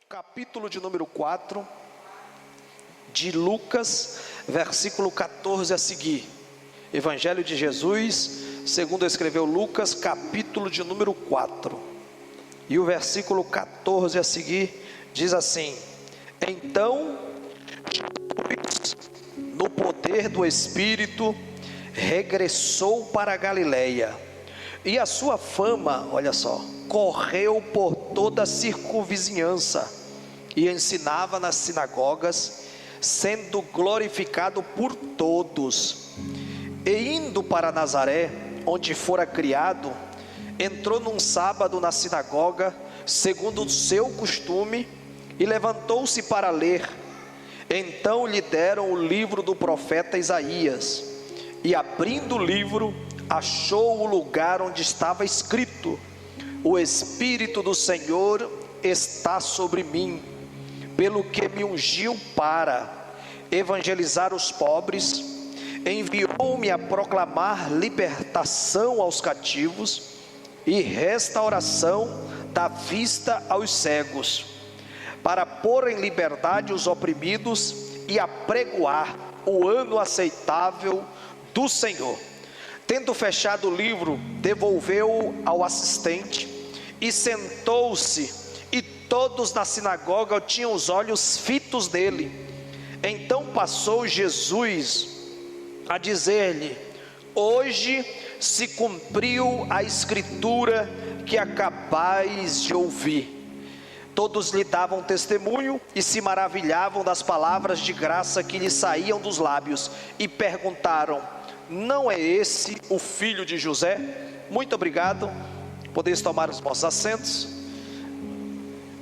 capítulo de número 4 de Lucas, versículo 14 a seguir. Evangelho de Jesus, segundo escreveu Lucas, capítulo de número 4. E o versículo 14 a seguir diz assim: Então, Jesus, no poder do Espírito, regressou para a Galileia, e a sua fama, olha só, correu por toda a circunvizinhança, e ensinava nas sinagogas, sendo glorificado por todos. E indo para Nazaré, onde fora criado, entrou num sábado na sinagoga, segundo o seu costume, e levantou-se para ler. Então lhe deram o livro do profeta Isaías, e abrindo o livro, achou o lugar onde estava escrito: O Espírito do Senhor está sobre mim, pelo que me ungiu para evangelizar os pobres, enviou-me a proclamar libertação aos cativos e restauração da vista aos cegos, para pôr em liberdade os oprimidos e apregoar o ano aceitável do Senhor. Tendo fechado o livro, devolveu-o ao assistente e sentou-se, e todos na sinagoga tinham os olhos fitos nele. Então passou Jesus a dizer-lhe: Hoje se cumpriu a escritura que acabais de ouvir. Todos lhe davam testemunho e se maravilhavam das palavras de graça que lhe saíam dos lábios, e perguntaram: Não é esse o filho de José? Muito obrigado. Podeis tomar os vossos assentos.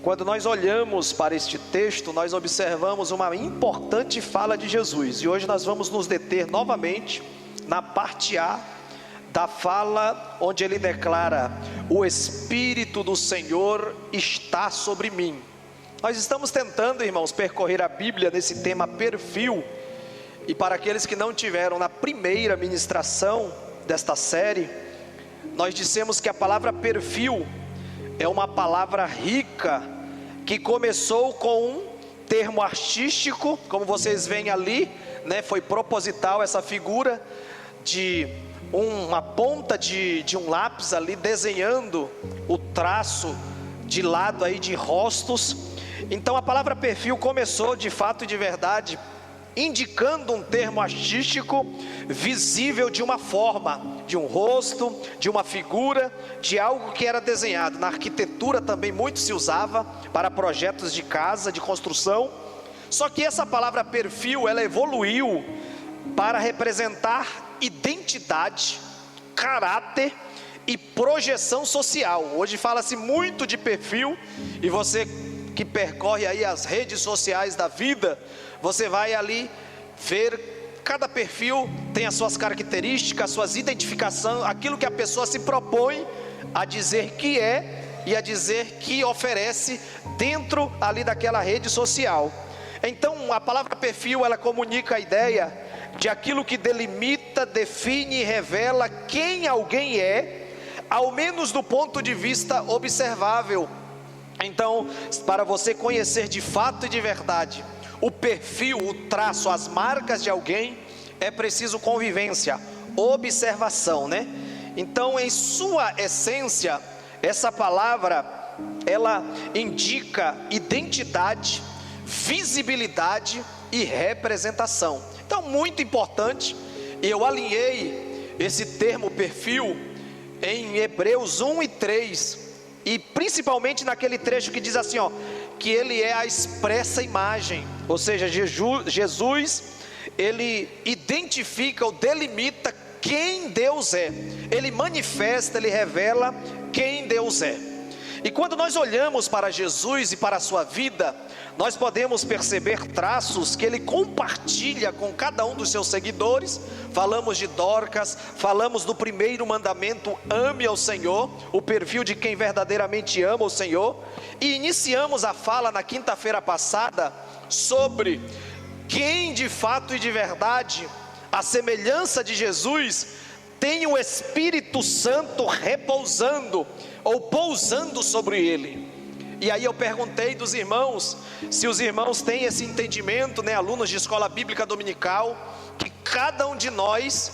Quando nós olhamos para este texto, nós observamos uma importante fala de Jesus, e hoje nós vamos nos deter novamente na parte A da fala, onde ele declara: O Espírito do Senhor está sobre mim. Nós estamos tentando, irmãos, percorrer a Bíblia nesse tema perfil, e para aqueles que não tiveram na primeira ministração desta série, nós dissemos que a palavra perfil é uma palavra rica, que começou com um termo artístico, como vocês veem ali, né? Foi proposital essa figura de uma ponta de um lápis ali, desenhando o traço de lado aí de rostos. Então a palavra perfil começou de fato e de verdade indicando um termo artístico visível de uma forma, de um rosto, de uma figura, de algo que era desenhado. Na arquitetura também muito se usava para projetos de casa, de construção. Só que essa palavra perfil, ela evoluiu para representar identidade, caráter e projeção social. Hoje fala-se muito de perfil, e você que percorre aí as redes sociais da vida, você vai ali ver, cada perfil tem as suas características, as suas identificações, aquilo que a pessoa se propõe a dizer que é e a dizer que oferece dentro ali daquela rede social. Então a palavra perfil, ela comunica a ideia de aquilo que delimita, define e revela quem alguém é, ao menos do ponto de vista observável. Então, para você conhecer de fato e de verdade o perfil, o traço, as marcas de alguém, é preciso convivência, observação, né? Então, em sua essência, essa palavra, ela indica identidade, visibilidade e representação. Então, muito importante, eu alinhei esse termo perfil em Hebreus 1 e 3, e principalmente naquele trecho que diz assim, que ele é a expressa imagem, ou seja, Jesus, ele identifica ou delimita quem Deus é, ele manifesta, ele revela quem Deus é. E quando nós olhamos para Jesus e para a sua vida, nós podemos perceber traços que ele compartilha com cada um dos seus seguidores. Falamos de Dorcas, falamos do primeiro mandamento: ame ao Senhor, o perfil de quem verdadeiramente ama o Senhor. E iniciamos a fala na quinta-feira passada sobre quem de fato e de verdade, à semelhança de Jesus, tem o Espírito Santo repousando ou pousando sobre ele. E aí eu perguntei dos irmãos, se os irmãos têm esse entendimento, né, alunos de escola bíblica dominical, que cada um de nós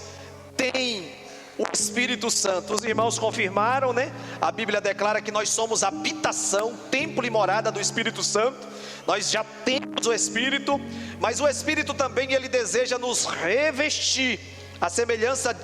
tem o Espírito Santo. Os irmãos confirmaram, né? A Bíblia declara que nós somos habitação, templo e morada do Espírito Santo. Nós já temos o Espírito, mas o Espírito também, ele deseja nos revestir. A semelhança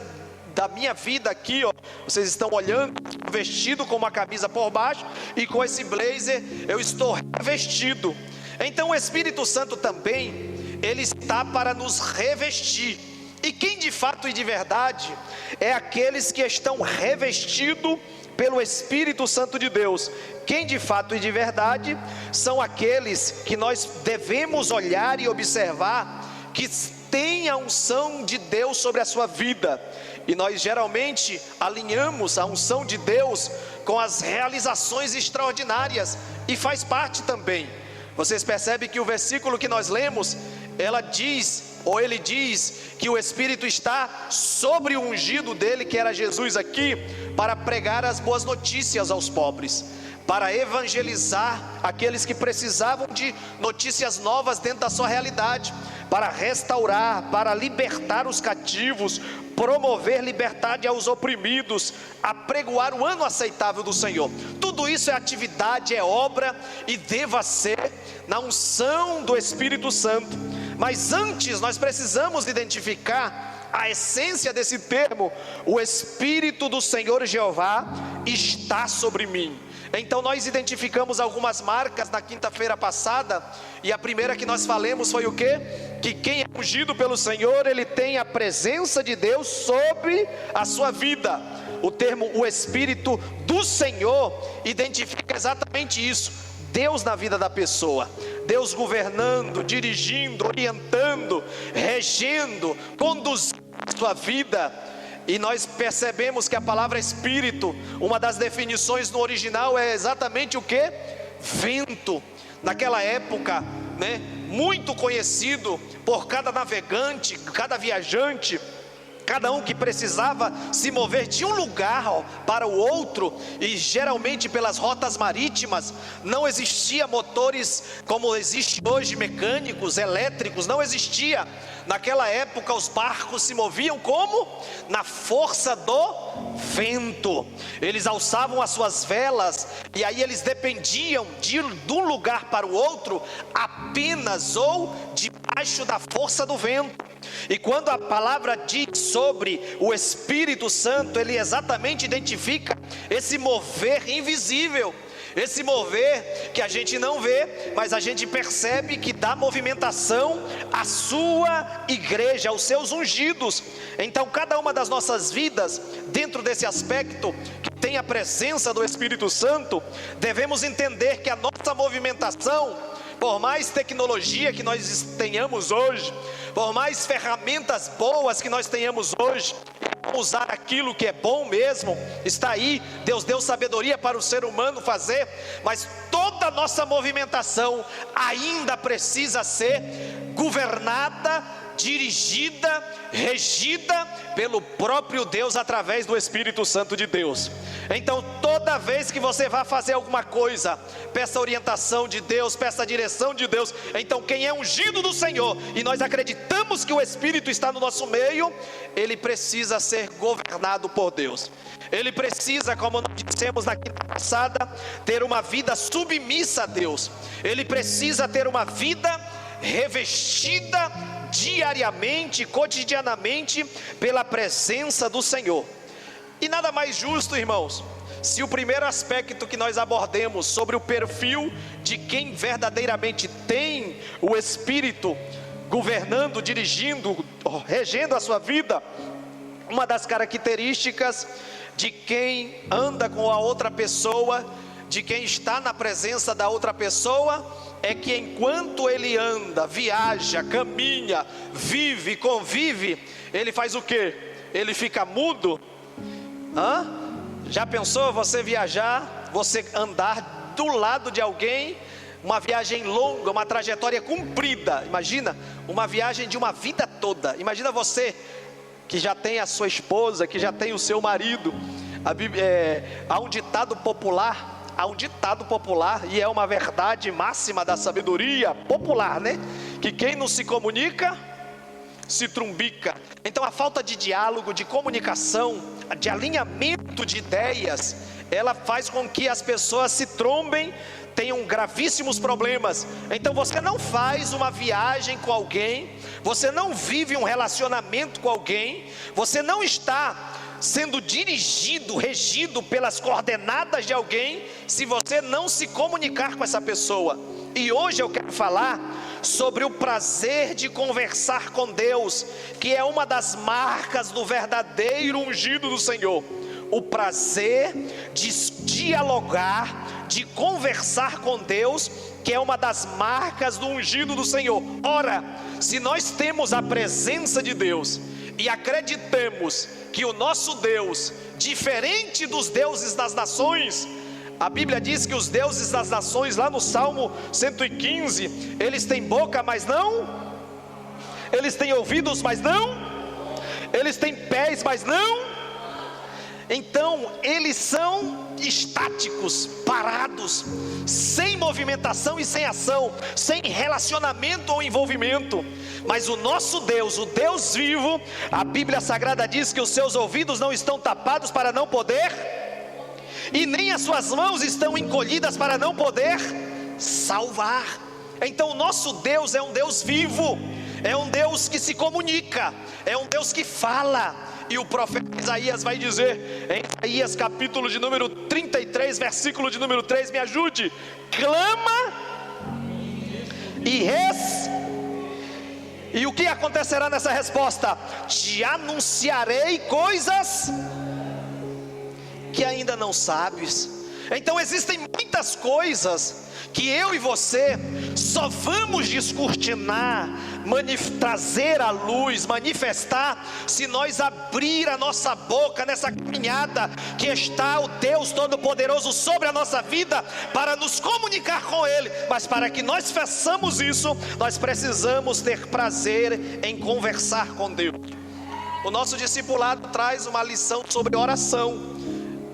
da minha vida aqui, ó, vocês estão olhando, vestido com uma camisa por baixo, e com esse blazer eu estou revestido. Então o Espírito Santo também, ele está para nos revestir. E quem de fato e de verdade é aqueles que estão revestidos pelo Espírito Santo de Deus. Quem de fato e de verdade são aqueles que nós devemos olhar e observar, que tem a unção de Deus sobre a sua vida. E nós geralmente alinhamos a unção de Deus com as realizações extraordinárias, e faz parte também. Vocês percebem que o versículo que nós lemos, ele diz que o Espírito está sobre o ungido dele, que era Jesus aqui, para pregar as boas notícias aos pobres, para evangelizar aqueles que precisavam de notícias novas dentro da sua realidade, para restaurar, para libertar os cativos, promover liberdade aos oprimidos, apregoar o ano aceitável do Senhor. Tudo isso é atividade, é obra, e deva ser na unção do Espírito Santo. Mas antes nós precisamos identificar a essência desse termo: o Espírito do Senhor Jeová está sobre mim. Então nós identificamos algumas marcas na quinta-feira passada, e a primeira que nós falamos foi o quê? Que quem é ungido pelo Senhor, ele tem a presença de Deus sobre a sua vida. O termo o Espírito do Senhor identifica exatamente isso: Deus na vida da pessoa, Deus governando, dirigindo, orientando, regendo, conduzindo a sua vida. E nós percebemos que a palavra Espírito, uma das definições no original é exatamente o que? Vento. Naquela época, né, muito conhecido por cada navegante, cada viajante, cada um que precisava se mover de um lugar para o outro, e geralmente pelas rotas marítimas. Não existia motores como existe hoje, mecânicos, elétricos, não existia. Naquela época os barcos se moviam como? Na força do vento. Eles alçavam as suas velas, e aí eles dependiam de um lugar para o outro apenas ou debaixo da força do vento. E quando a palavra diz sobre o Espírito Santo, ele exatamente identifica esse mover invisível, esse mover que a gente não vê, mas a gente percebe que dá movimentação à sua igreja, aos seus ungidos. Então cada uma das nossas vidas, dentro desse aspecto que tem a presença do Espírito Santo, devemos entender que a nossa movimentação, por mais tecnologia que nós tenhamos hoje, por mais ferramentas boas que nós tenhamos hoje, usar aquilo que é bom mesmo, está aí, Deus deu sabedoria para o ser humano fazer, mas toda a nossa movimentação ainda precisa ser governada, dirigida, regida pelo próprio Deus, através do Espírito Santo de Deus. Então toda vez que você vai fazer alguma coisa, peça orientação de Deus, peça a direção de Deus. Então quem é ungido do Senhor, e nós acreditamos que o Espírito está no nosso meio, ele precisa ser governado por Deus. Ele precisa, como nós dissemos na quinta passada, ter uma vida submissa a Deus. Ele precisa ter uma vida revestida diariamente, cotidianamente, pela presença do Senhor. E nada mais justo, irmãos, se o primeiro aspecto que nós abordemos sobre o perfil de quem verdadeiramente tem o Espírito governando, dirigindo, regendo a sua vida, uma das características de quem anda com a outra pessoa, de quem está na presença da outra pessoa, é que enquanto ele anda, viaja, caminha, vive, convive, ele faz o quê? Ele fica mudo? Já pensou você viajar, você andar do lado de alguém, uma viagem longa, uma trajetória comprida? Imagina, uma viagem de uma vida toda. Imagina você que já tem a sua esposa, que já tem o seu marido. Há um ditado popular: Há um ditado popular, e é uma verdade máxima da sabedoria popular, né? Que quem não se comunica, se trumbica. Então a falta de diálogo, de comunicação, de alinhamento de ideias, ela faz com que as pessoas se trombem, tenham gravíssimos problemas. Então você não faz uma viagem com alguém, você não vive um relacionamento com alguém, você não está sendo dirigido, regido pelas coordenadas de alguém, se você não se comunicar com essa pessoa. E hoje eu quero falar sobre o prazer de conversar com Deus, que é uma das marcas do verdadeiro ungido do Senhor. O prazer de dialogar, de conversar com Deus, que é uma das marcas do ungido do Senhor. Ora, se nós temos a presença de Deus e acreditamos que o nosso Deus, diferente dos deuses das nações, a Bíblia diz que os deuses das nações, lá no Salmo 115, eles têm boca, mas não, eles têm ouvidos, mas não, eles têm pés, mas não. Então eles são estáticos, parados, sem movimentação e sem ação, sem relacionamento ou envolvimento. Mas o nosso Deus, o Deus vivo, a Bíblia Sagrada diz que os seus ouvidos não estão tapados para não poder, e nem as suas mãos estão encolhidas para não poder salvar. Então o nosso Deus é um Deus vivo, é um Deus que se comunica, é um Deus que fala. E o profeta Isaías vai dizer, em Isaías capítulo de número 33, versículo de número 3, me ajude: clama e o que acontecerá nessa resposta? Te anunciarei coisas que ainda não sabes. Então existem muitas coisas que eu e você só vamos descortinar, trazer à luz, manifestar, se nós abrir a nossa boca nessa caminhada que está o Deus Todo-Poderoso sobre a nossa vida, para nos comunicar com Ele. Mas para que nós façamos isso, nós precisamos ter prazer em conversar com Deus. O nosso discipulado traz uma lição sobre oração.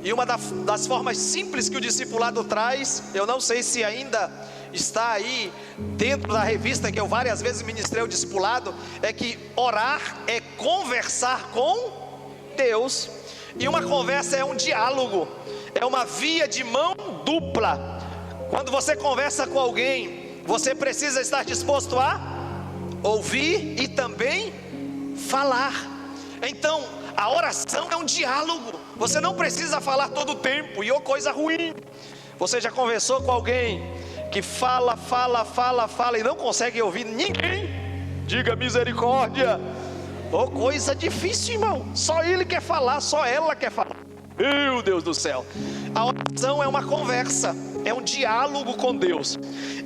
E uma das formas simples que o discipulado traz, eu não sei se ainda está aí dentro da revista que eu várias vezes ministrei o discipulado, é que orar é conversar com Deus. E uma conversa é um diálogo, é uma via de mão dupla. Quando você conversa com alguém, você precisa estar disposto a ouvir e também falar. Então a oração é um diálogo. Você não precisa falar todo o tempo, e coisa ruim. Você já conversou com alguém que fala e não consegue ouvir ninguém? Diga misericórdia. Coisa difícil, irmão. Só ele quer falar, só ela quer falar. Meu Deus do céu. A oração é uma conversa, é um diálogo com Deus.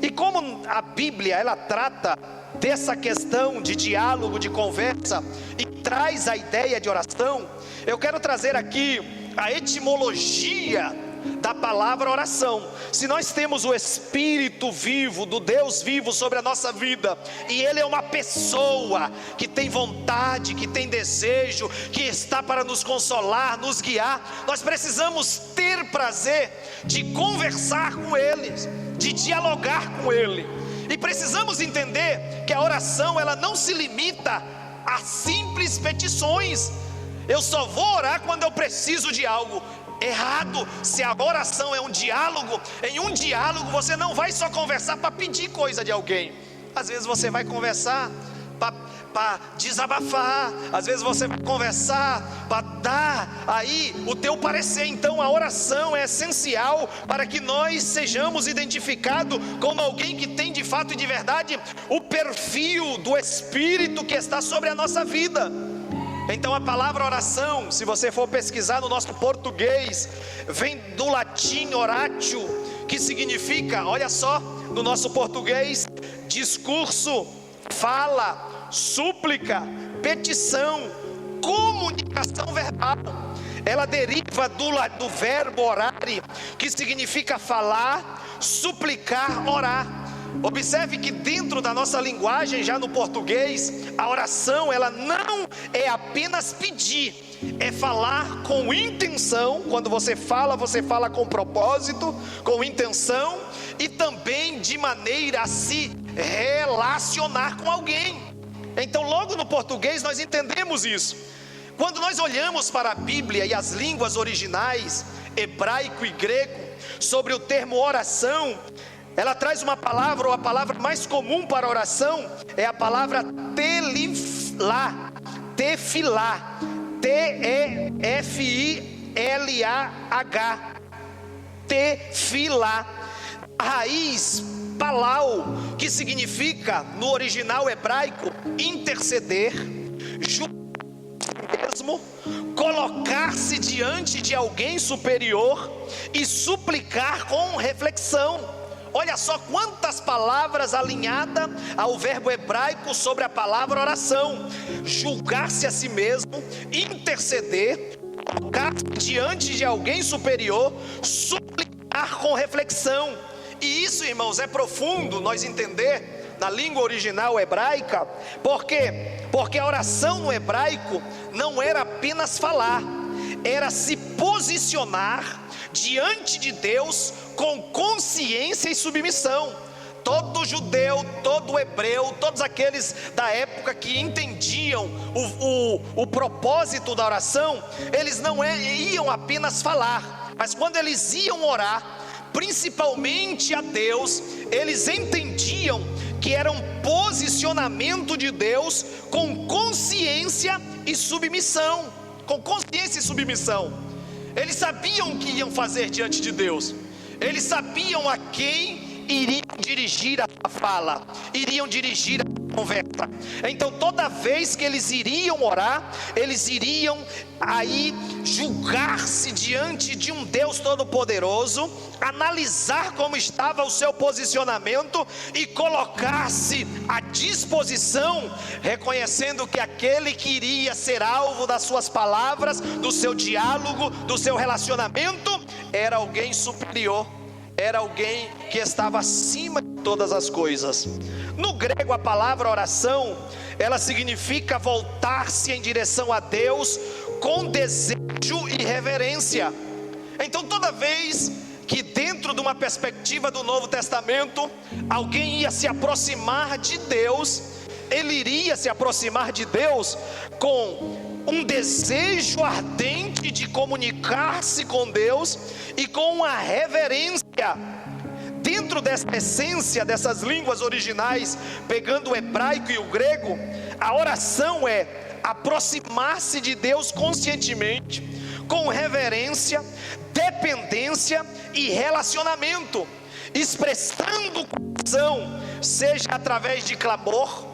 E como a Bíblia, ela trata dessa questão de diálogo, de conversa, e traz a ideia de oração, eu quero trazer aqui a etimologia da palavra oração. Se nós temos o Espírito vivo, do Deus vivo sobre a nossa vida, e Ele é uma pessoa que tem vontade, que tem desejo, que está para nos consolar, nos guiar, nós precisamos ter prazer de conversar com Ele, de dialogar com Ele. E precisamos entender que a oração, ela não se limita a simples petições. Eu só vou orar quando eu preciso de algo. Errado. Se a oração é um diálogo, em um diálogo você não vai só conversar para pedir coisa de alguém. Às vezes você vai conversar para desabafar, às vezes você vai conversar para dar aí o teu parecer. Então a oração é essencial para que nós sejamos identificados como alguém que tem de fato e de verdade o perfil do Espírito que está sobre a nossa vida. Então a palavra oração, se você for pesquisar no nosso português, vem do latim oratio, que significa, olha só, no nosso português, discurso, fala, súplica, petição, comunicação verbal. Ela deriva do verbo orare, que significa falar, suplicar, orar. Observe que dentro da nossa linguagem, já no português, a oração ela não é apenas pedir, é falar com intenção. Quando você fala com propósito, com intenção, e também de maneira a se relacionar com alguém. Então logo no português nós entendemos isso. Quando nós olhamos para a Bíblia e as línguas originais, hebraico e grego, sobre o termo oração, ela traz uma palavra, ou a palavra mais comum para oração é a palavra tefilá, T-E-F-I-L-A-H, tefilá, a raiz palau, que significa no original hebraico interceder, mesmo, colocar-se diante de alguém superior e suplicar com reflexão. Olha só quantas palavras alinhadas ao verbo hebraico sobre a palavra oração: julgar-se a si mesmo, interceder, colocar-se diante de alguém superior, suplicar com reflexão. E isso, irmãos, é profundo nós entender na língua original hebraica. Por quê? Porque a oração no hebraico não era apenas falar, era se posicionar diante de Deus com consciência e submissão. Todo judeu, todo hebreu, todos aqueles da época que entendiam o propósito da oração, eles não iam apenas falar, mas quando eles iam orar, principalmente a Deus, eles entendiam que era um posicionamento de Deus com consciência e submissão. Com consciência e submissão. Eles sabiam o que iam fazer diante de Deus. Eles sabiam a quem iriam dirigir a fala, iriam dirigir a conversa. Então toda vez que eles iriam orar, eles iriam aí julgar-se diante de um Deus todo-poderoso, analisar como estava o seu posicionamento e colocar-se à disposição, reconhecendo que aquele que iria ser alvo das suas palavras, do seu diálogo, do seu relacionamento, era alguém superior, era alguém que estava acima de todas as coisas. No grego, a palavra oração, ela significa voltar-se em direção a Deus com desejo e reverência. Então toda vez que dentro de uma perspectiva do Novo Testamento, alguém ia se aproximar de Deus, ele iria se aproximar de Deus com um desejo ardente de comunicar-se com Deus e com uma reverência. Dentro dessa essência dessas línguas originais, pegando o hebraico e o grego, a oração é aproximar-se de Deus conscientemente, com reverência, dependência e relacionamento, expressando o coração, seja através de clamor,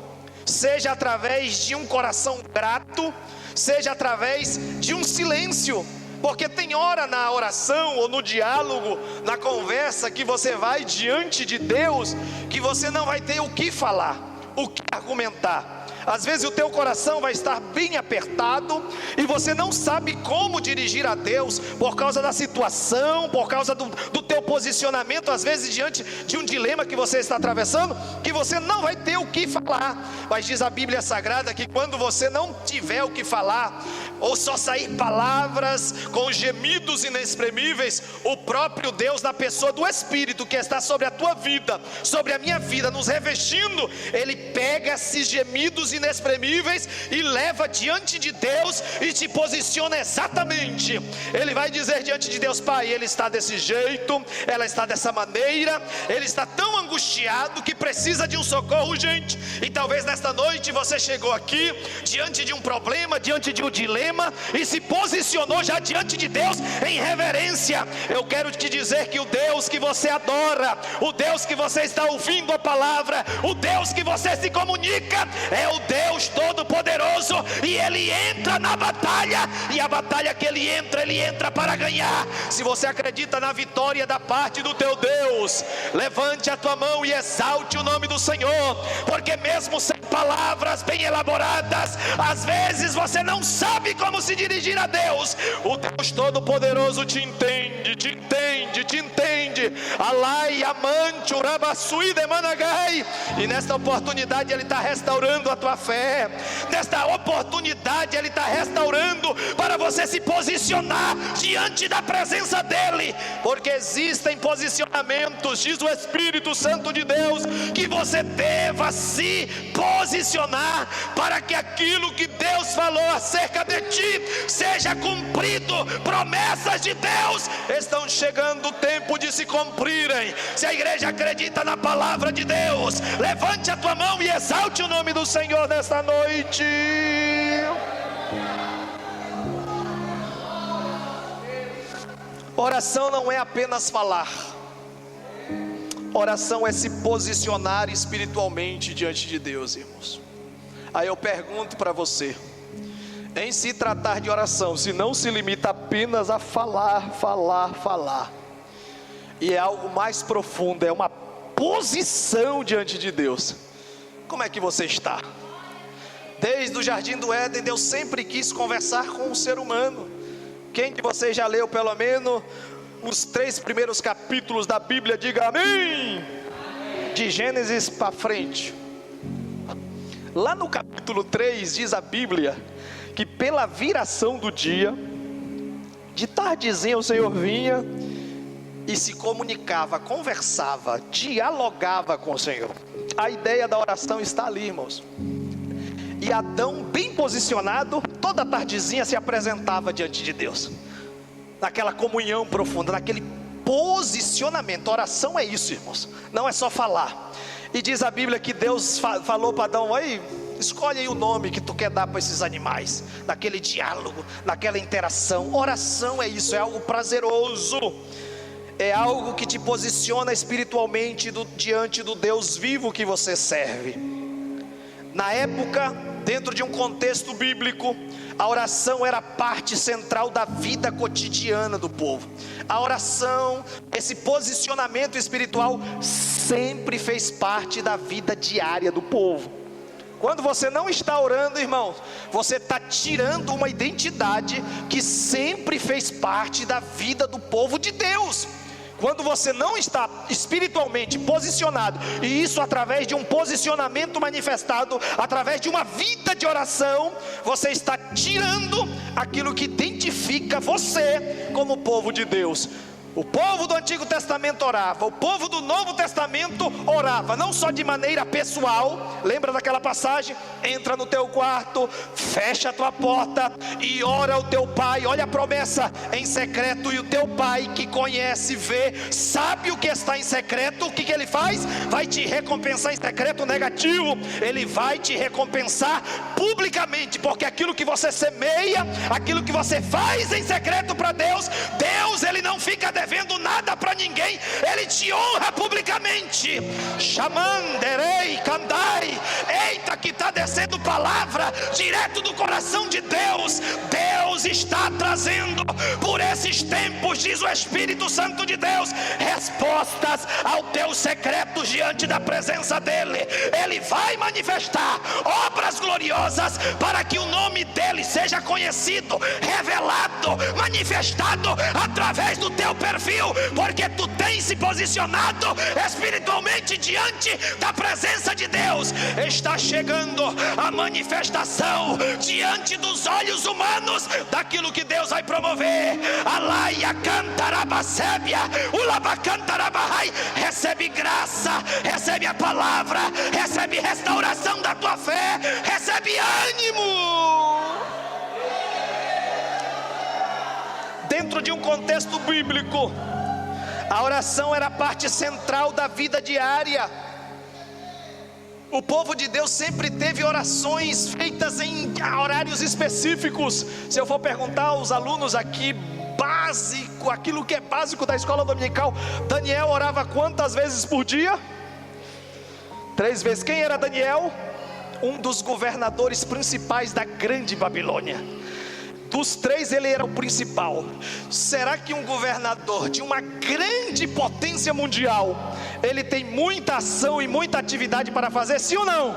seja através de um coração grato, seja através de um silêncio. Porque tem hora na oração ou no diálogo, na conversa, que você vai diante de Deus, que você não vai ter o que falar, o que argumentar. Às vezes o teu coração vai estar bem apertado e você não sabe como dirigir a Deus por causa da situação, por causa do teu posicionamento, às vezes diante de um dilema que você está atravessando, que você não vai ter o que falar. Mas diz a Bíblia Sagrada que quando você não tiver o que falar, ou só sair palavras com gemidos inexprimíveis, o próprio Deus, na pessoa do Espírito que está sobre a tua vida, sobre a minha vida, nos revestindo, Ele pega esses gemidos inexprimíveis e leva diante de Deus e te posiciona exatamente. Ele vai dizer diante de Deus: Pai, ele está desse jeito, ela está dessa maneira, ele está tão angustiado que precisa de um socorro urgente. E talvez nesta noite você chegou aqui diante de um problema, diante de um dilema, e se posicionou já diante de Deus em reverência. Eu quero te dizer que o Deus que você adora, o Deus que você está ouvindo a palavra, o Deus que você se comunica, é o Deus todo-poderoso, e Ele entra na batalha, e a batalha que Ele entra para ganhar. Se você acredita na vitória da parte do teu Deus, levante a tua mão e exalte o nome do Senhor, porque mesmo sem palavras bem elaboradas, às vezes você não sabe como se dirigir a Deus. O Deus Todo-Poderoso te entende, te entende, te entende. Alai, amante, urabasui, demanagai. E nesta oportunidade Ele está restaurando a tua fé. Nesta oportunidade Ele está restaurando para você se posicionar diante da presença dEle. Porque existem posicionamentos, diz o Espírito Santo de Deus, que você deva se posicionar para que aquilo que Deus falou acerca de ti seja cumprido. Promessas de Deus estão chegando o tempo de se cumprirem. Se a igreja acredita na palavra de Deus, levante a tua mão e exalte o nome do Senhor nesta noite. Oração não é apenas falar. Oração é se posicionar espiritualmente diante de Deus, irmãos. Aí eu pergunto para você, em se tratar de oração, se não se limita apenas a falar, e é algo mais profundo, é uma posição diante de Deus, como é que você está? Desde o jardim do Éden, Deus sempre quis conversar com o ser humano. Quem de vocês já leu pelo menos os 3 primeiros capítulos da Bíblia? Diga amém. De Gênesis para frente. Lá no capítulo 3 diz a Bíblia que pela viração do dia, de tardezinha o Senhor vinha e se comunicava, conversava, dialogava com o Senhor. A ideia da oração está ali, irmãos. E Adão, bem posicionado, toda tardezinha se apresentava diante de Deus, naquela comunhão profunda, naquele posicionamento. Oração é isso, irmãos, não é só falar. E diz a Bíblia que Deus falou para Adão: aí, escolhe aí o nome que tu quer dar para esses animais. Naquele diálogo, naquela interação. Oração é isso, é algo prazeroso, é algo que te posiciona espiritualmente diante do Deus vivo que você serve. Na época, dentro de um contexto bíblico, a oração era parte central da vida cotidiana do povo. A oração, esse posicionamento espiritual, sempre fez parte da vida diária do povo. Quando você não está orando, irmão, você está tirando uma identidade que sempre fez parte da vida do povo de Deus. Quando você não está espiritualmente posicionado, e isso através de um posicionamento manifestado, através de uma vida de oração, você está tirando aquilo que identifica você como povo de Deus. O povo do Antigo Testamento orava, o povo do Novo Testamento orava, não só de maneira pessoal. Lembra daquela passagem? Entra no teu quarto, fecha a tua porta e ora ao teu pai. Olha a promessa: em secreto, e o teu pai que conhece, vê, sabe o que está em secreto. O que ele faz? Vai te recompensar em secreto negativo. Ele vai te recompensar publicamente, porque aquilo que você semeia, aquilo que você faz em secreto para Deus, Ele não fica devendo nada para ninguém, Ele te honra publicamente. Xamanderei, candai. Eita, que está descendo palavra direto do coração de Deus. Deus está trazendo por esses tempos, diz o Espírito Santo de Deus, respostas aos teus secretos diante da presença dEle. Ele vai manifestar obras gloriosas para que o nome dEle seja conhecido, revelado, manifestado através do teu perfil, porque tu tens se posicionado espiritualmente diante da presença de Deus. Está chegando a manifestação diante dos olhos humanos daquilo que Deus vai promover. Alaia cantarabacébia, ulabacantarabahai. Recebe graça, recebe a palavra, recebe restauração da tua fé, recebe ânimo. Dentro de um contexto bíblico, a oração era parte central da vida diária. O povo de Deus sempre teve orações feitas em horários específicos. Se eu for perguntar aos alunos aqui, básico, aquilo que é básico da escola dominical, Daniel orava quantas vezes por dia? 3 vezes. Quem era Daniel? Um dos governadores principais da grande Babilônia. Dos 3 ele era o principal. Será que um governador de uma grande potência mundial, ele tem muita ação e muita atividade para fazer, sim ou não?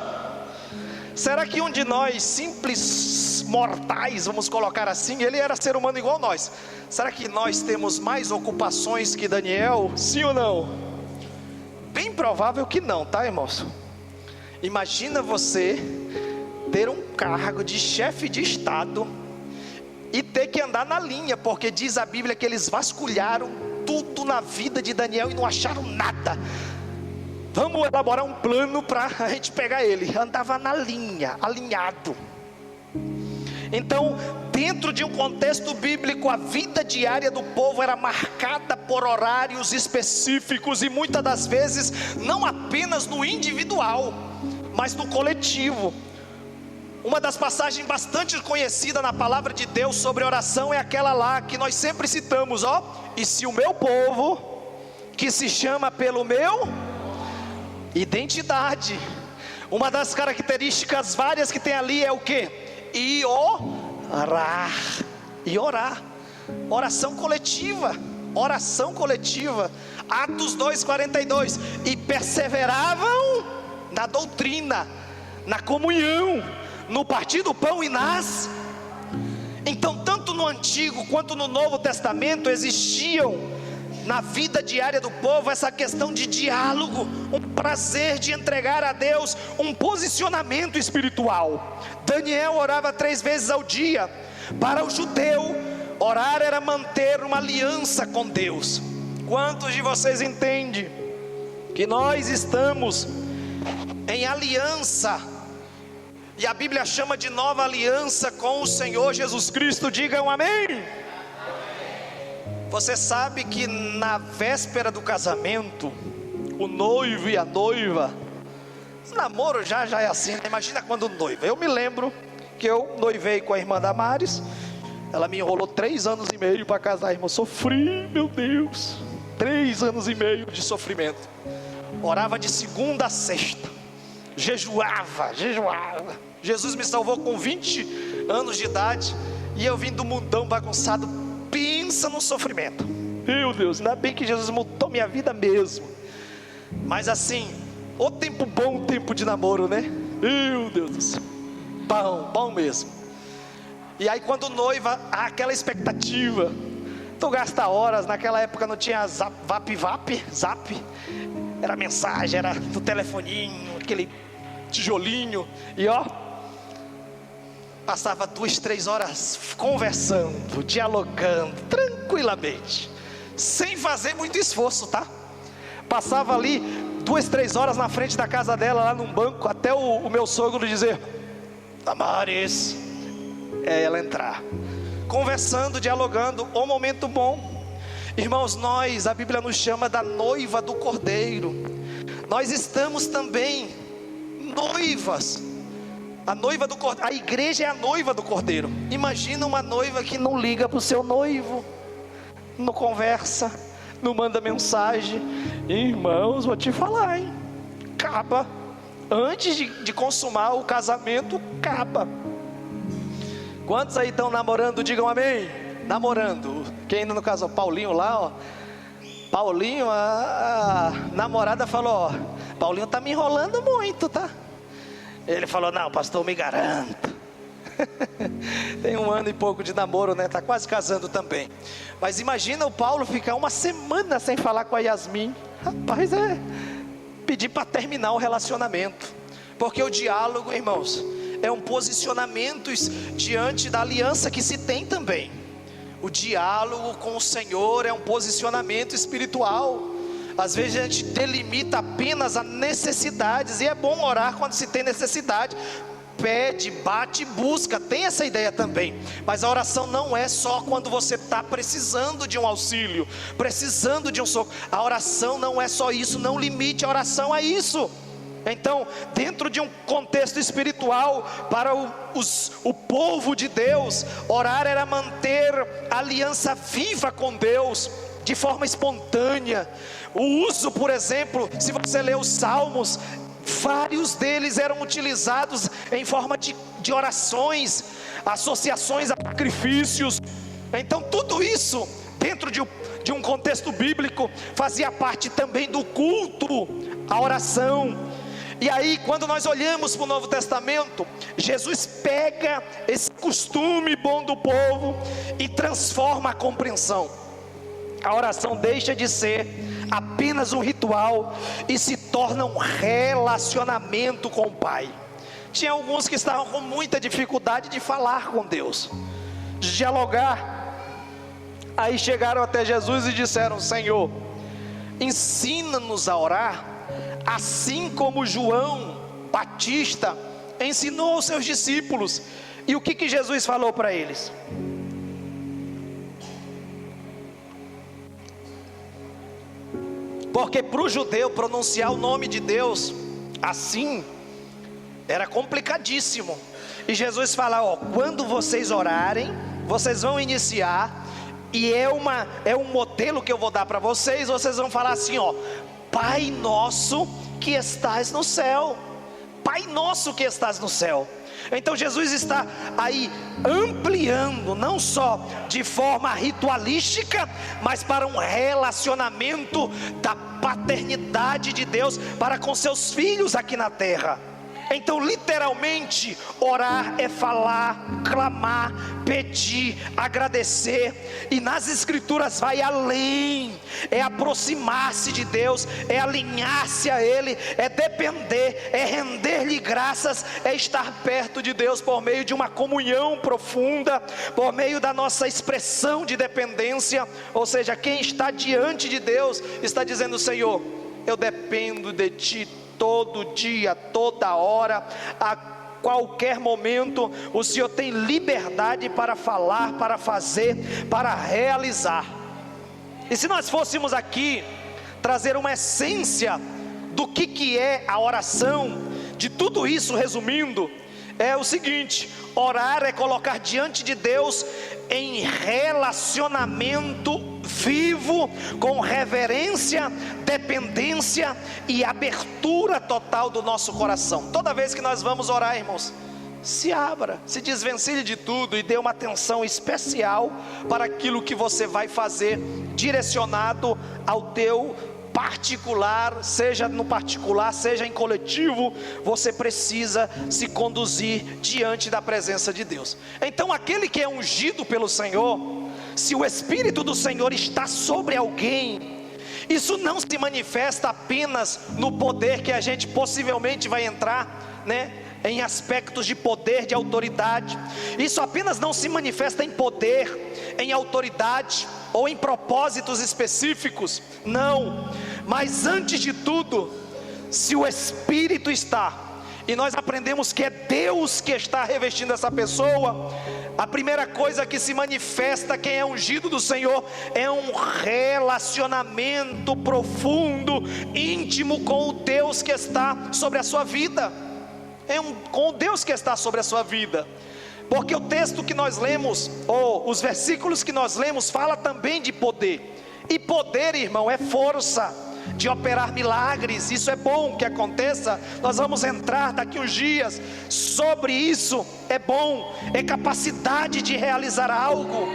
Será que um de nós, simples mortais, vamos colocar assim, ele era ser humano igual nós. Será que nós temos mais ocupações que Daniel? Sim ou não? Bem provável que não, tá, irmãos? Imagina você ter um cargo de chefe de estado e ter que andar na linha, porque diz a Bíblia que eles vasculharam tudo na vida de Daniel e não acharam nada. Vamos elaborar um plano para a gente pegar ele. Andava na linha, alinhado. Então, dentro de um contexto bíblico, a vida diária do povo era marcada por horários específicos, e muitas das vezes não apenas no individual, mas no coletivo. Uma das passagens bastante conhecidas na palavra de Deus sobre oração é aquela lá que nós sempre citamos, ó: e se o meu povo, que se chama pelo meu identidade. Uma das características várias que tem ali é o que? E orar. Oração coletiva. Oração coletiva. Atos 2:42. E perseveravam na doutrina, na comunhão, no partir do pão e nas. Então, tanto no Antigo quanto no Novo Testamento existiam na vida diária do povo essa questão de diálogo, um prazer de entregar a Deus um posicionamento espiritual. Daniel orava 3 vezes ao dia. Para o judeu, orar era manter uma aliança com Deus. Quantos de vocês entendem que nós estamos em aliança, e a Bíblia chama de nova aliança com o Senhor Jesus Cristo? Digam amém. Você sabe que na véspera do casamento, o noivo e a noiva, o namoro já é assim, né? Imagina quando noiva. Eu me lembro que eu noivei com a irmã Damares. Ela me enrolou 3 anos e meio para casar, irmão. Sofri, meu Deus, 3 anos e meio de sofrimento. Orava de segunda a sexta, jejuava. Jesus me salvou com 20 anos de idade, e eu vim do mundão bagunçado. Pensa no sofrimento. Meu Deus, ainda bem que Jesus mudou minha vida mesmo. Mas assim, o tempo bom, o tempo de namoro, né? Meu Deus do céu, bom mesmo. E aí quando noiva, há aquela expectativa. Tu gasta horas, naquela época não tinha zap, era mensagem, era do telefoninho, aquele tijolinho. E ó, passava 2, 3 horas conversando, dialogando, tranquilamente, sem fazer muito esforço, tá? Passava ali 2, 3 horas na frente da casa dela, lá num banco, até o meu sogro dizer: Damares, é ela entrar. Conversando, dialogando, um momento bom. Irmãos, a Bíblia nos chama da noiva do Cordeiro. Nós estamos também noivas. A noiva do Cordeiro, a igreja é a noiva do Cordeiro. Imagina uma noiva que não liga para o seu noivo, não conversa, não manda mensagem. Irmãos, vou te falar, hein? Acaba. Antes de consumar o casamento, acaba. Quantos aí estão namorando? Digam amém. Namorando. Quem ainda não casou? Paulinho lá, ó. Paulinho, a namorada falou: ó, Paulinho tá me enrolando muito, tá? Ele falou: não, pastor, me garanto. Tem 1 ano e pouco de namoro, né? Tá quase casando também. Mas imagina o Paulo ficar 1 semana sem falar com a Yasmin. Rapaz, pedir para terminar o relacionamento. Porque o diálogo, irmãos, é um posicionamento diante da aliança que se tem também. O diálogo com o Senhor é um posicionamento espiritual. Às vezes a gente delimita apenas as necessidades, e é bom orar quando se tem necessidade. Pede, bate, busca, tem essa ideia também. Mas a oração não é só quando você está precisando de um auxílio, precisando de um socorro. A oração não é só isso, não limite a oração a isso. Então, dentro de um contexto espiritual, para o povo de Deus, orar era manter a aliança viva com Deus, de forma espontânea. O uso, por exemplo, se você ler os Salmos, vários deles eram utilizados em forma de orações, associações a sacrifícios. Então tudo isso, dentro de um contexto bíblico, fazia parte também do culto, a oração. E aí, quando nós olhamos para o Novo Testamento, Jesus pega esse costume bom do povo e transforma a compreensão. A oração deixa de ser apenas um ritual e se torna um relacionamento com o Pai. Tinha alguns que estavam com muita dificuldade de falar com Deus, de dialogar. Aí chegaram até Jesus e disseram: Senhor, ensina-nos a orar, assim como João Batista ensinou aos seus discípulos. E o que Jesus falou para eles? Porque para o judeu pronunciar o nome de Deus assim era complicadíssimo. E Jesus fala: ó, quando vocês orarem, vocês vão iniciar, e é um modelo que eu vou dar para vocês. Vocês vão falar assim, ó: Pai nosso que estás no céu. Pai nosso que estás no céu. Então Jesus está aí ampliando, não só de forma ritualística, mas para um relacionamento da paternidade de Deus para com seus filhos aqui na terra. Então, literalmente, orar é falar, clamar, pedir, agradecer. E nas Escrituras vai além. É aproximar-se de Deus, é alinhar-se a Ele, é depender, é render-lhe graças, é estar perto de Deus por meio de uma comunhão profunda, por meio da nossa expressão de dependência. Ou seja, quem está diante de Deus está dizendo: Senhor, eu dependo de Ti todo dia, toda hora, a qualquer momento. O Senhor tem liberdade para falar, para fazer, para realizar. E se nós fôssemos aqui trazer uma essência do que é a oração, de tudo isso resumindo, é o seguinte: orar é colocar diante de Deus em relacionamento vivo, com reverência, dependência e abertura total do nosso coração. Toda vez que nós vamos orar, irmãos, se abra, se desvencilhe de tudo e dê uma atenção especial para aquilo que você vai fazer, direcionado ao teu particular, seja no particular, seja em coletivo. Você precisa se conduzir diante da presença de Deus. Então, aquele que é ungido pelo Senhor, se o Espírito do Senhor está sobre alguém, isso não se manifesta apenas no poder que a gente possivelmente vai entrar, né? Em aspectos de poder, de autoridade. Isso apenas não se manifesta em poder, em autoridade ou em propósitos específicos, não. Mas antes de tudo, se o Espírito está, e nós aprendemos que é Deus que está revestindo essa pessoa, a primeira coisa que se manifesta quem é ungido do Senhor é um relacionamento profundo, íntimo com o Deus que está sobre a sua vida. Com o Deus que está sobre a sua vida. Porque o texto que nós lemos, ou os versículos que nós lemos, fala também de poder. E poder, irmão, é força de operar milagres. Isso é bom que aconteça. Nós vamos entrar daqui uns dias sobre isso. É bom, é capacidade de realizar algo,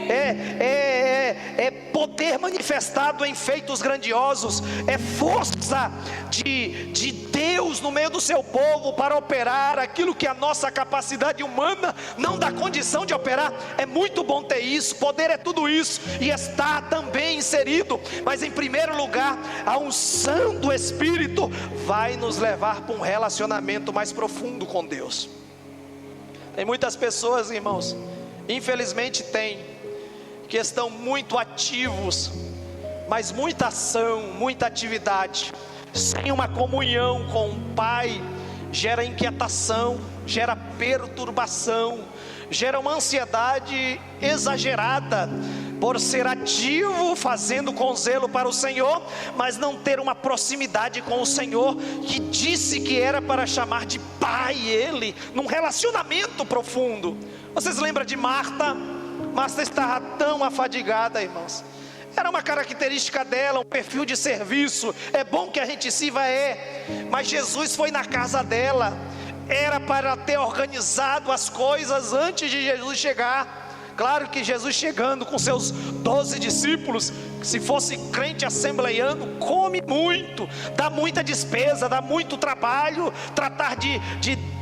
é poder manifestado em feitos grandiosos, é força de Deus no meio do seu povo para operar aquilo que a nossa capacidade humana não dá condição de operar. É muito bom ter isso. Poder é tudo isso e está também inserido, mas em primeiro lugar, a unção do Espírito vai nos levar para um relacionamento mais profundo com Deus. Tem muitas pessoas, irmãos, infelizmente que estão muito ativos, mas muita ação, muita atividade, sem uma comunhão com o Pai, gera inquietação, gera perturbação, gera uma ansiedade exagerada, por ser ativo, fazendo com zelo para o Senhor, mas não ter uma proximidade com o Senhor, que disse que era para chamar de Pai Ele, num relacionamento profundo. Vocês lembram de Marta? Marta estava tão afadigada, irmãos. Era uma característica dela, um perfil de serviço. É bom que a gente sirva, mas Jesus foi na casa dela. Era para ter organizado as coisas antes de Jesus chegar. Claro que Jesus chegando com seus 12 discípulos, Se fosse crente assembleiano, come muito, dá muita despesa, dá muito trabalho, tratar de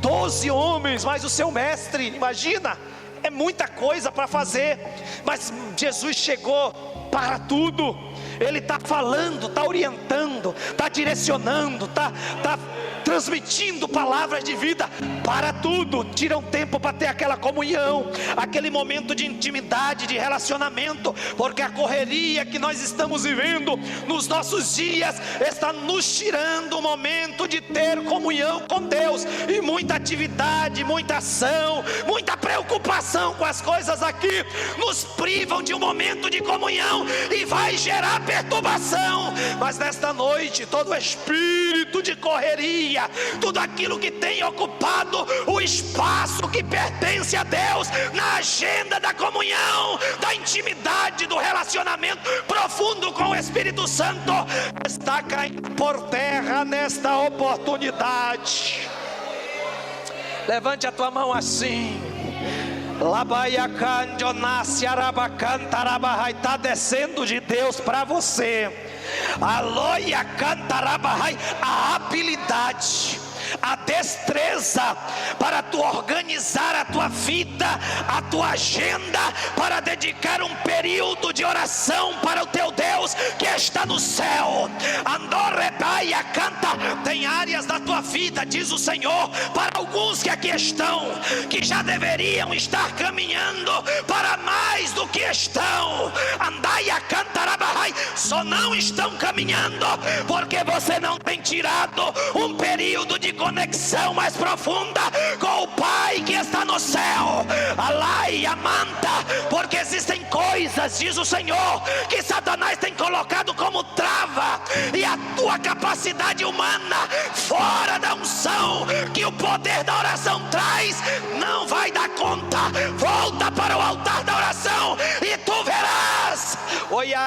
12 homens, mais o seu mestre, imagina, é muita coisa para fazer. Mas Jesus chegou para tudo. Ele está falando, está orientando, está direcionando, está transmitindo palavras de vida para tudo. Tira um tempo para ter aquela comunhão, aquele momento de intimidade, de relacionamento, porque a correria que nós estamos vivendo nos nossos dias está nos tirando o momento de ter comunhão com Deus. E muita atividade, muita ação, muita preocupação com as coisas aqui nos privam de um momento de comunhão e vai gerar perturbação. Mas nesta noite, todo espírito de correria, tudo aquilo que tem ocupado o espaço que pertence a Deus na agenda da comunhão, da intimidade, do relacionamento profundo com o Espírito Santo, está caindo por terra nesta oportunidade. Levante a tua mão assim. Está descendo de Deus para você. Aloia cantarabahai, a habilidade, a destreza para tu organizar a tua vida, a tua agenda, para dedicar um período de oração para o teu Deus que está no céu. Andorebaia canta, tem áreas da tua vida, diz o Senhor, para alguns que aqui estão, que já deveriam estar caminhando para mais do que estão. Andaia cantarabahai, só não estão caminhando porque você não tem tirado um período de conexão mais profunda com o Pai que está no céu. Alai amanta, porque existem coisas, diz o Senhor, que Satanás tem colocado como trava, e a tua capacidade humana fora da unção que o poder da oração traz não vai dar conta. Volta para o altar da oração e tu verás. Olha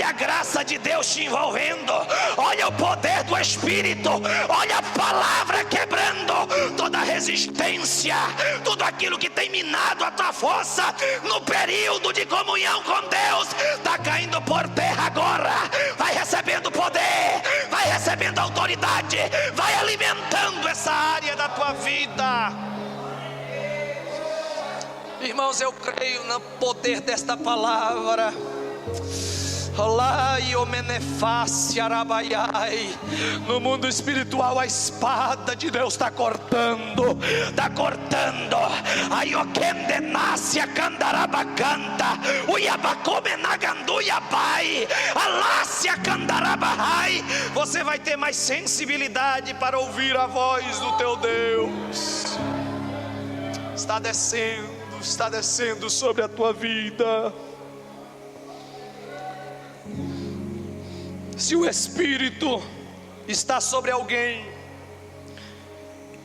a graça de Deus te envolvendo, olha o poder do Espírito, olha a palavra quebrando toda a resistência, tudo aquilo que tem minado a tua força no período de comunhão com Deus, está caindo por terra agora. Vai recebendo poder, vai recebendo autoridade, vai alimentando essa área da tua vida. Irmãos, eu creio no poder desta palavra. No mundo espiritual a espada de Deus está cortando, está cortando. Você vai ter mais sensibilidade para ouvir a voz do teu Deus. Está descendo sobre a tua vida. Se o Espírito está sobre alguém,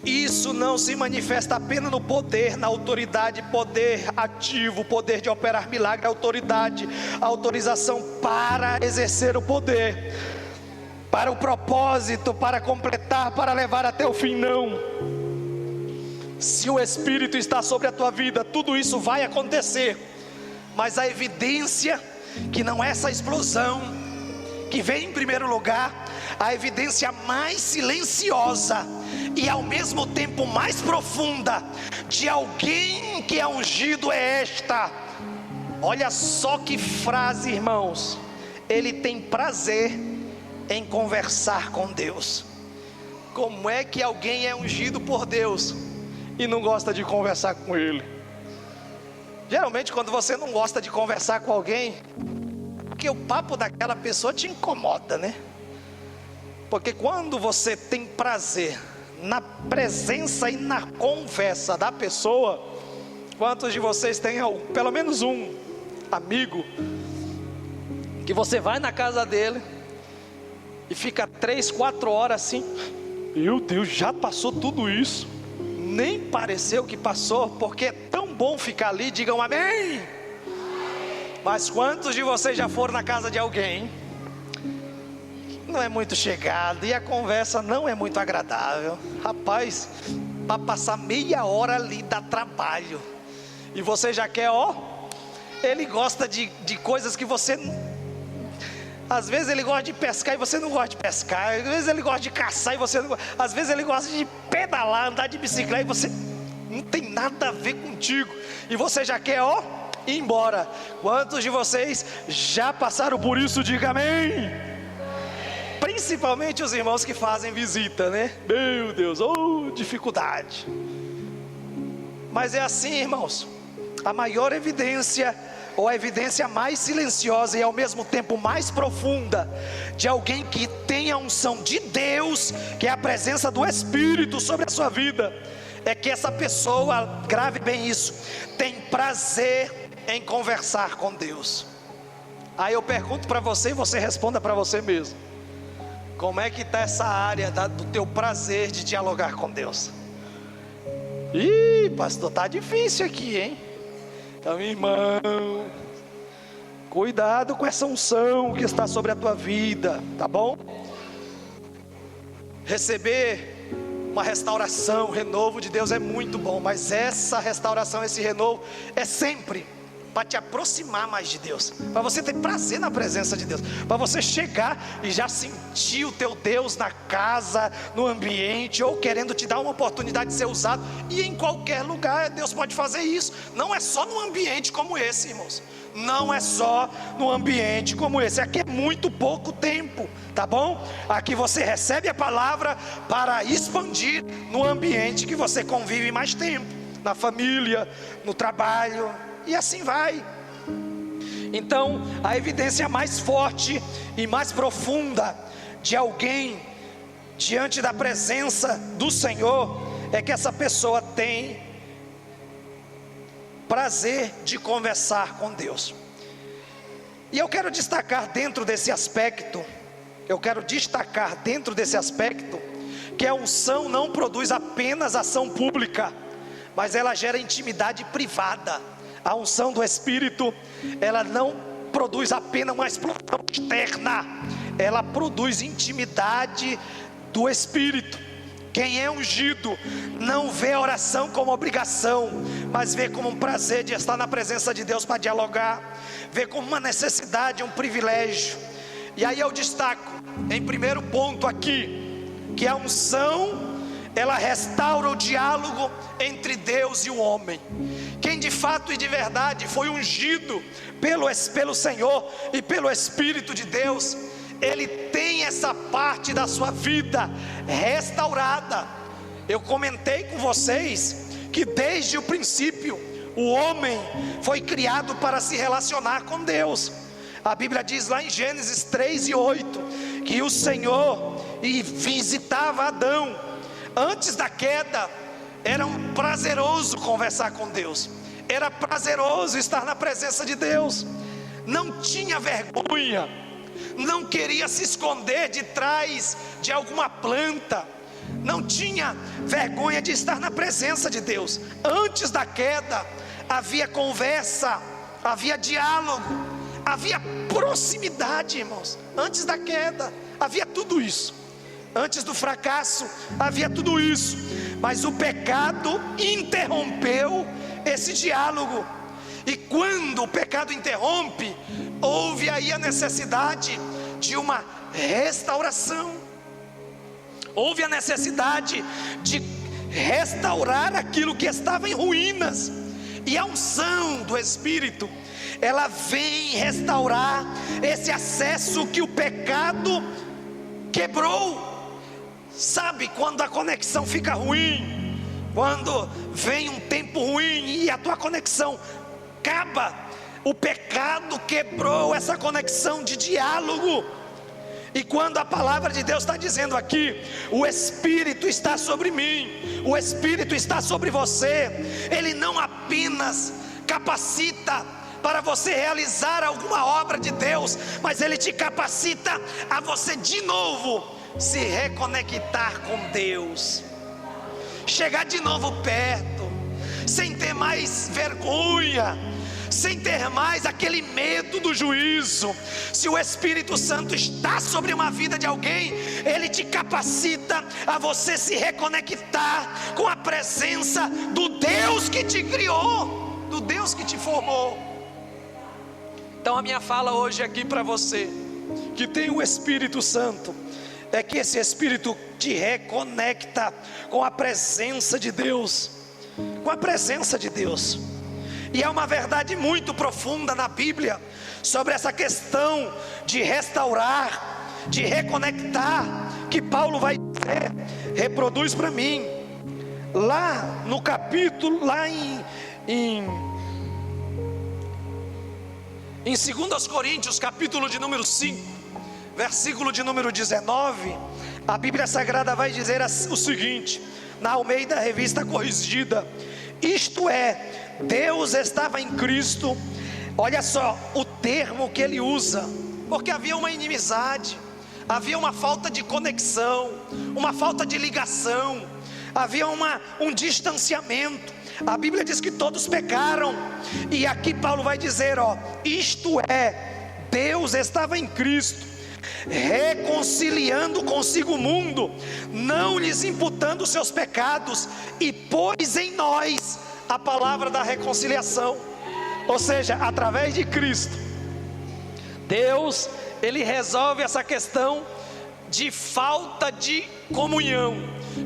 isso não se manifesta apenas no poder, na autoridade, poder ativo, poder de operar milagre, autoridade, autorização para exercer o poder, para o propósito, para completar, para levar até o fim, não. Se o Espírito está sobre a tua vida, tudo isso vai acontecer, mas a evidência que não é essa explosão que vem em primeiro lugar, a evidência mais silenciosa e ao mesmo tempo mais profunda de alguém que é ungido é esta. Olha só que frase, irmãos. Ele tem prazer em conversar com Deus. Como é que alguém é ungido por Deus e não gosta de conversar com Ele? Geralmente quando você não gosta de conversar com alguém, porque o papo daquela pessoa te incomoda, né? Porque quando você tem prazer na presença e na conversa da pessoa, quantos de vocês têm pelo menos um amigo que você vai na casa dele e fica 3, 4 horas assim? Meu Deus, já passou tudo isso, nem pareceu que passou, porque é tão bom ficar ali. Digam amém. Mas quantos de vocês já foram na casa de alguém que não é muito chegado e a conversa não é muito agradável? Rapaz, para passar meia hora ali dá trabalho, e você já quer Ele gosta de coisas que você... Às vezes ele gosta de pescar e você não gosta de pescar. Às vezes ele gosta de caçar e você não gosta. Às vezes ele gosta de pedalar, andar de bicicleta e você não tem nada a ver contigo. E você já quer, ir embora. Quantos de vocês já passaram por isso? Diga amém. Principalmente os irmãos que fazem visita, né? Meu Deus, dificuldade. Mas é assim, irmãos. A maior evidência, ou a evidência mais silenciosa e ao mesmo tempo mais profunda de alguém que tem a unção de Deus, que é a presença do Espírito sobre a sua vida, é que essa pessoa, grave bem isso, tem prazer em conversar com Deus. Aí eu pergunto para você e você responda para você mesmo: como é que está essa área do teu prazer de dialogar com Deus? Ih, pastor, está difícil aqui, hein? Então, irmão, cuidado com essa unção que está sobre a tua vida, tá bom? Receber uma restauração, renovo de Deus é muito bom, mas essa restauração, esse renovo é sempre para te aproximar mais de Deus, para você ter prazer na presença de Deus, para você chegar e já sentir o teu Deus na casa, no ambiente, ou querendo te dar uma oportunidade de ser usado. E em qualquer lugar Deus pode fazer isso. Não é só num ambiente como esse, irmãos. Não é só no ambiente como esse. Aqui é muito pouco tempo, tá bom? Aqui você recebe a palavra para expandir no ambiente que você convive mais tempo, na família, no trabalho, e assim vai. Então, a evidência mais forte e mais profunda de alguém diante da presença do Senhor é que essa pessoa tem prazer de conversar com Deus. E eu quero destacar dentro desse aspecto, que a unção não produz apenas ação pública, mas ela gera intimidade privada. A unção do Espírito, ela não produz apenas uma explosão externa, ela produz intimidade do Espírito. Quem é ungido não vê a oração como obrigação, mas vê como um prazer de estar na presença de Deus para dialogar, vê como uma necessidade, um privilégio. E aí eu destaco em primeiro ponto aqui, que a unção, ela restaura o diálogo entre Deus e o homem. Quem de fato e de verdade foi ungido pelo Senhor e pelo Espírito de Deus, ele tem essa parte da sua vida restaurada. Eu comentei com vocês que desde o princípio o homem foi criado para se relacionar com Deus. A Bíblia diz lá em Gênesis 3:8 que o Senhor visitava Adão. Antes da queda, era prazeroso conversar com Deus, era prazeroso estar na presença de Deus. Não tinha vergonha, não queria se esconder de trás de alguma planta, não tinha vergonha de estar na presença de Deus. Antes da queda, havia conversa, havia diálogo, havia proximidade, irmãos. Antes da queda, havia tudo isso. Antes do fracasso, havia tudo isso. Mas o pecado interrompeu esse diálogo. E quando o pecado interrompe, houve aí a necessidade de uma restauração. Houve a necessidade de restaurar aquilo que estava em ruínas. E a unção do Espírito, ela vem restaurar esse acesso que o pecado quebrou. Sabe quando a conexão fica ruim? Quando vem um tempo ruim e a tua conexão acaba. O pecado quebrou essa conexão de diálogo. E quando a palavra de Deus está dizendo aqui, o Espírito está sobre mim, o Espírito está sobre você, Ele não apenas capacita para você realizar alguma obra de Deus, mas Ele te capacita a você de novo se reconectar com Deus, chegar de novo perto, sem ter mais vergonha, sem ter mais aquele medo do juízo. Se o Espírito Santo está sobre uma vida de alguém, ele te capacita a você se reconectar com a presença do Deus que te criou, do Deus que te formou. Então a minha fala hoje aqui para você, que tem o Espírito Santo, é que esse Espírito te reconecta com a presença de Deus, com a presença de Deus. E é uma verdade muito profunda na Bíblia, sobre essa questão de restaurar, de reconectar, que Paulo vai dizer. Reproduz para mim, lá no capítulo, lá em 2 Coríntios, capítulo de número 5, versículo de número 19, a Bíblia Sagrada vai dizer o seguinte, na Almeida Revista Corrigida: isto é, Deus estava em Cristo. Olha só o termo que ele usa, porque havia uma inimizade, havia uma falta de conexão, uma falta de ligação, havia um distanciamento. A Bíblia diz que todos pecaram, e aqui Paulo vai dizer, isto é, Deus estava em Cristo, reconciliando consigo o mundo, não lhes imputando seus pecados, e pôs em nós a palavra da reconciliação. Ou seja, através de Cristo, Deus, Ele resolve essa questão de falta de comunhão,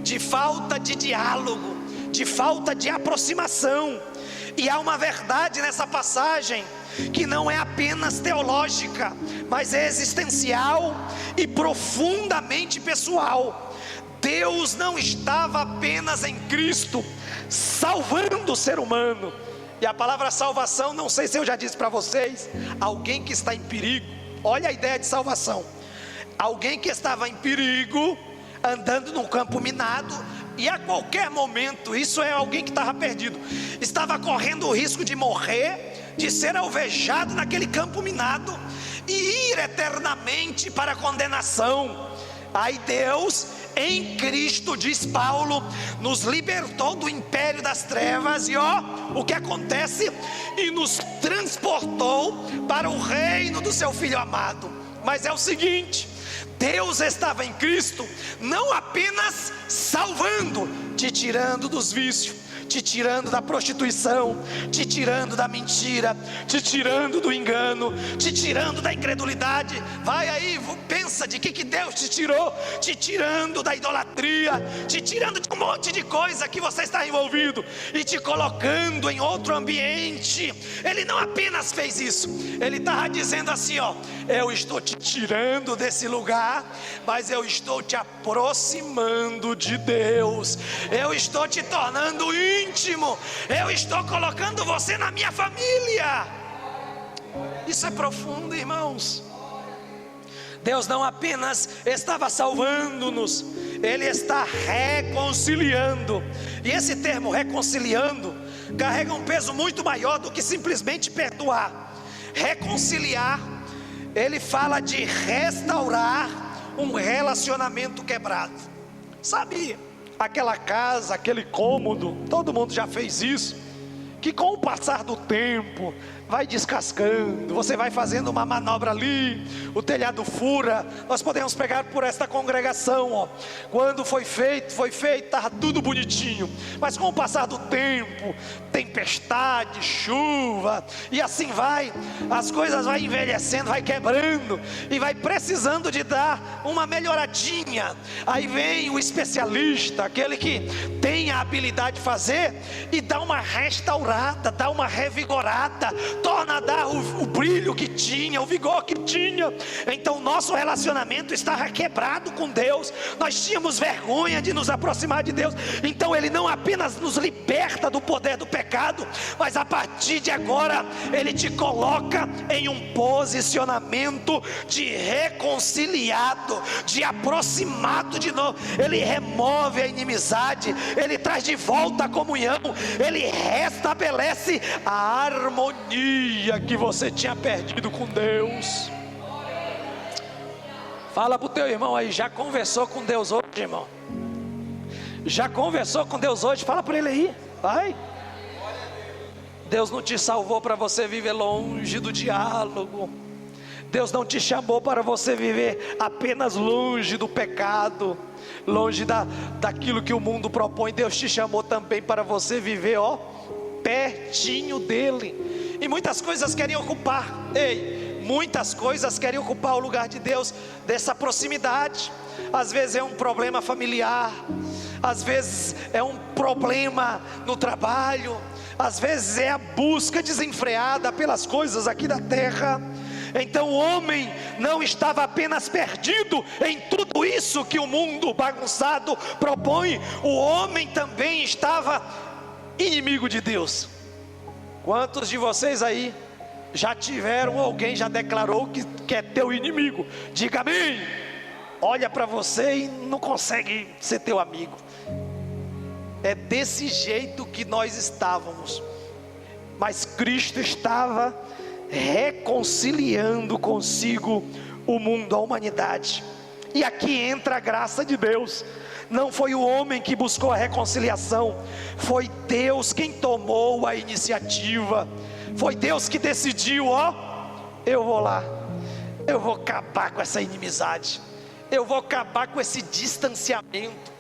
de falta de diálogo, de falta de aproximação. E há uma verdade nessa passagem, que não é apenas teológica, mas é existencial e profundamente pessoal. Deus não estava apenas em Cristo, salvando o ser humano. E a palavra salvação, não sei se eu já disse para vocês, alguém que está em perigo. Olha a ideia de salvação: alguém que estava em perigo, andando num campo minado, e a qualquer momento, isso é alguém que estava perdido, estava correndo o risco de morrer, de ser alvejado naquele campo minado, e ir eternamente para a condenação. Aí Deus, em Cristo, diz Paulo, nos libertou do império das trevas, e o que acontece? E nos transportou para o reino do seu Filho amado. Mas é o seguinte, Deus estava em Cristo, não apenas salvando, te tirando dos vícios, te tirando da prostituição, te tirando da mentira, te tirando do engano, te tirando da incredulidade. Vai aí, pensa de que Deus te tirou, te tirando da idolatria, te tirando de um monte de coisa que você está envolvido, e te colocando em outro ambiente. Ele não apenas fez isso, Ele estava dizendo assim, eu estou te tirando desse lugar, mas eu estou te aproximando de Deus, eu estou te tornando íntimo, eu estou colocando você na minha família. Isso é profundo, irmãos. Deus não apenas estava salvando-nos, Ele está reconciliando. E esse termo reconciliando carrega um peso muito maior do que simplesmente perdoar. Reconciliar, ele fala de restaurar um relacionamento quebrado. Sabe aquela casa, aquele cômodo, todo mundo já fez isso, que com o passar do tempo vai descascando, você vai fazendo uma manobra ali, o telhado fura. Nós podemos pegar por esta congregação, quando foi feito, estava tudo bonitinho, mas com o passar do tempo, tempestade, chuva, e assim vai, as coisas vai envelhecendo, vai quebrando, e vai precisando de dar uma melhoradinha. Aí vem o especialista, aquele que tem a habilidade de fazer, e dá uma restaurada, dá uma revigorada, torna a dar o brilho que tinha, o vigor que tinha. Então o nosso relacionamento estava quebrado com Deus, nós tínhamos vergonha de nos aproximar de Deus. Então Ele não apenas nos liberta do poder do pecado, mas a partir de agora Ele te coloca em um posicionamento de reconciliado, de aproximado de novo. Ele remove a inimizade, Ele traz de volta a comunhão, Ele restabelece a harmonia que você tinha perdido com Deus. Fala para o teu irmão aí, já conversou com Deus hoje, irmão? Já conversou com Deus hoje? Fala para ele aí, vai. Deus não te salvou para você viver longe do diálogo. Deus não te chamou para você viver apenas longe do pecado, longe daquilo que o mundo propõe. Deus te chamou também para você viver pertinho dEle. E muitas coisas querem ocupar, muitas coisas querem ocupar o lugar de Deus, dessa proximidade. Às vezes é um problema familiar, às vezes é um problema no trabalho, às vezes é a busca desenfreada pelas coisas aqui da terra. Então o homem não estava apenas perdido em tudo isso que o mundo bagunçado propõe, o homem também estava inimigo de Deus. Quantos de vocês aí já tiveram, alguém já declarou que é teu inimigo? Diga amém. Olha para você e não consegue ser teu amigo. É desse jeito que nós estávamos, mas Cristo estava reconciliando consigo o mundo, a humanidade. E aqui entra a graça de Deus. Não foi o homem que buscou a reconciliação, foi Deus quem tomou a iniciativa. Foi Deus que decidiu, eu vou lá, eu vou acabar com essa inimizade, eu vou acabar com esse distanciamento,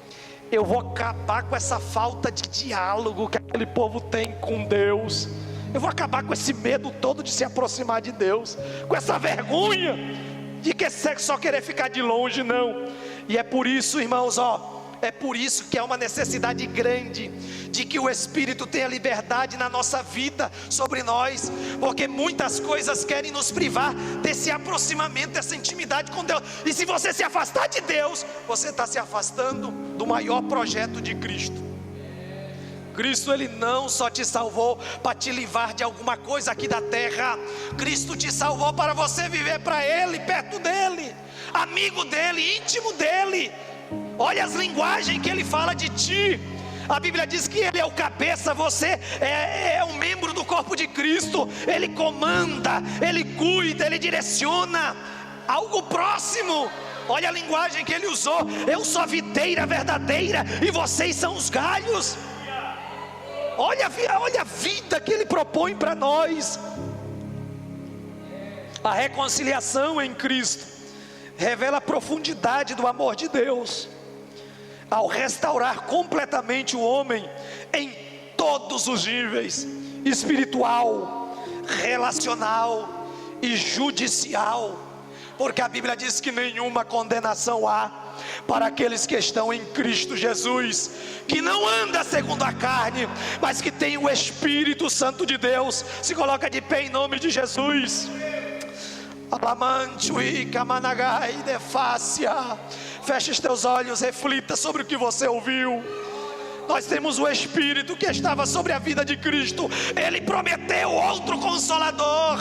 eu vou acabar com essa falta de diálogo que aquele povo tem com Deus. Eu vou acabar com esse medo todo de se aproximar de Deus, com essa vergonha de que só querer ficar de longe, não. E é por isso, irmãos, é por isso que há uma necessidade grande de que o Espírito tenha liberdade na nossa vida sobre nós, porque muitas coisas querem nos privar desse aproximamento, dessa intimidade com Deus. E se você se afastar de Deus, você está se afastando do maior projeto de Cristo. Cristo, Ele não só te salvou para te livrar de alguma coisa aqui da terra. Cristo te salvou para você viver para Ele, perto dEle, amigo dEle, íntimo dEle. Olha as linguagens que Ele fala de ti. A Bíblia diz que Ele é o cabeça, você é um membro do corpo de Cristo. Ele comanda, Ele cuida, Ele direciona algo próximo. Olha a linguagem que Ele usou: eu sou a videira verdadeira e vocês são os galhos. Olha a vida que Ele propõe para nós. A reconciliação em Cristo revela a profundidade do amor de Deus, ao restaurar completamente o homem em todos os níveis: espiritual, relacional e judicial. Porque a Bíblia diz que nenhuma condenação há para aqueles que estão em Cristo Jesus, que não anda segundo a carne, mas que tem o Espírito Santo de Deus. Se coloca de pé em nome de Jesus. Feche os teus olhos, reflita sobre o que você ouviu. Nós temos o Espírito que estava sobre a vida de Cristo. Ele prometeu outro Consolador.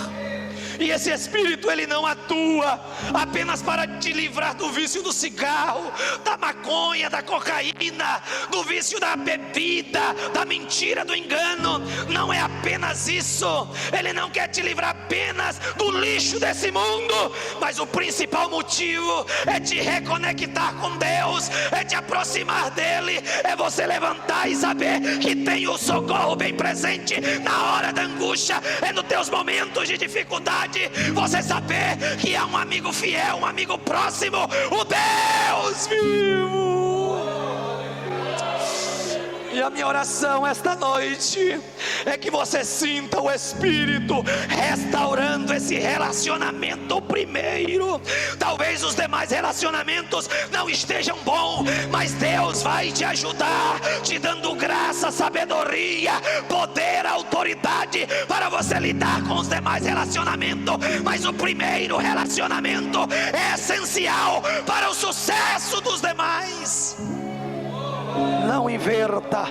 E esse Espírito, ele não atua apenas para te livrar do vício do cigarro, da maconha, da cocaína, do vício da bebida, da mentira, do engano. Não é apenas isso. Ele não quer te livrar apenas do lixo desse mundo, mas o principal motivo é te reconectar com Deus, é te aproximar dele, é você levantar e saber que tem o socorro bem presente na hora da angústia, é nos teus momentos de dificuldade. Você saber que há um amigo fiel, um amigo próximo, o Deus vivo. E a minha oração esta noite é que você sinta o Espírito restaurando esse relacionamento primeiro. Talvez os demais relacionamentos não estejam bons, mas Deus vai te ajudar, te dando graça, sabedoria, poder, autoridade para você lidar com os demais relacionamentos. Mas o primeiro relacionamento é essencial para o sucesso dos demais. Não inverta,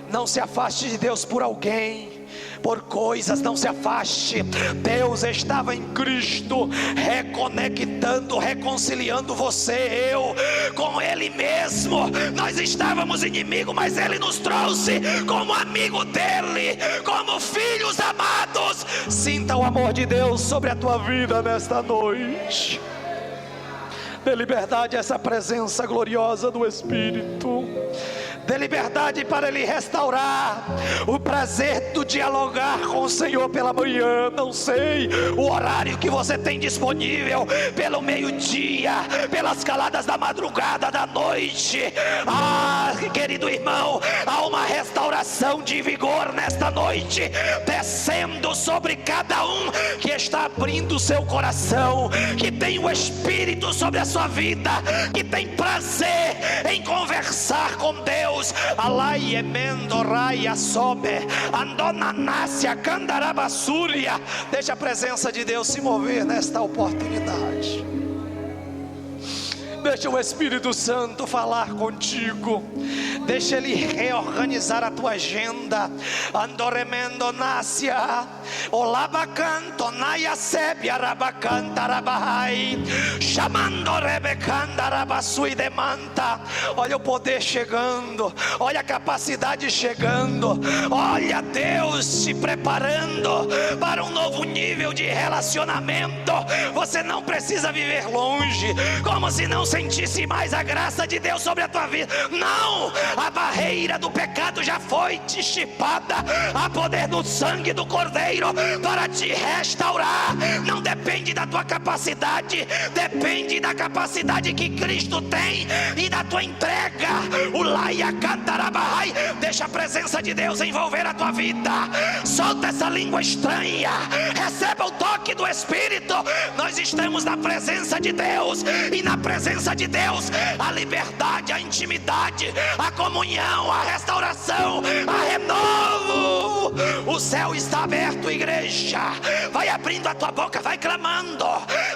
não se afaste de Deus por alguém, por coisas, não se afaste. Deus estava em Cristo, reconectando, reconciliando você, eu, com Ele mesmo. Nós estávamos inimigos, mas Ele nos trouxe como amigo dEle, como filhos amados. Sinta o amor de Deus sobre a tua vida nesta noite. Dê liberdade a essa presença gloriosa do Espírito. Dê liberdade para Ele restaurar o prazer do dialogar com o Senhor pela manhã. Não sei o horário que você tem disponível, pelo meio-dia, pelas caladas da madrugada, da noite. Querido irmão, há uma restauração de vigor nesta noite, descendo sobre cada um que está abrindo o seu coração, que tem o Espírito sobre a sua vida, que tem prazer em conversar com Deus. Alai emendo raia sobe andonanácia candarabasúria. Deixa a presença de Deus se mover nesta oportunidade. Deixa o Espírito Santo falar contigo. Deixa Ele reorganizar a tua agenda. Andoremendo nácia olabacanto naia sebia rabacanta rabahai chamando rebecanda rabasui demanta. Olha o poder chegando, olha a capacidade chegando, olha Deus se preparando para um novo nível de relacionamento. Você não precisa viver longe, como se não sentisse mais a graça de Deus sobre a tua vida. Não, a barreira do pecado já foi dissipada. Há poder no sangue do Cordeiro para te restaurar. Não depende da tua capacidade, depende da capacidade que Cristo tem e da tua entrega. O laia cantarabahai. Deixa a presença de Deus envolver a tua vida. Solta essa língua estranha, receba o toque do Espírito. Nós estamos na presença de Deus, e na presença de Deus a liberdade, a intimidade, a comunhão, a restauração, a renovo. O céu está aberto, igreja. Vai abrindo a tua boca, vai clamando,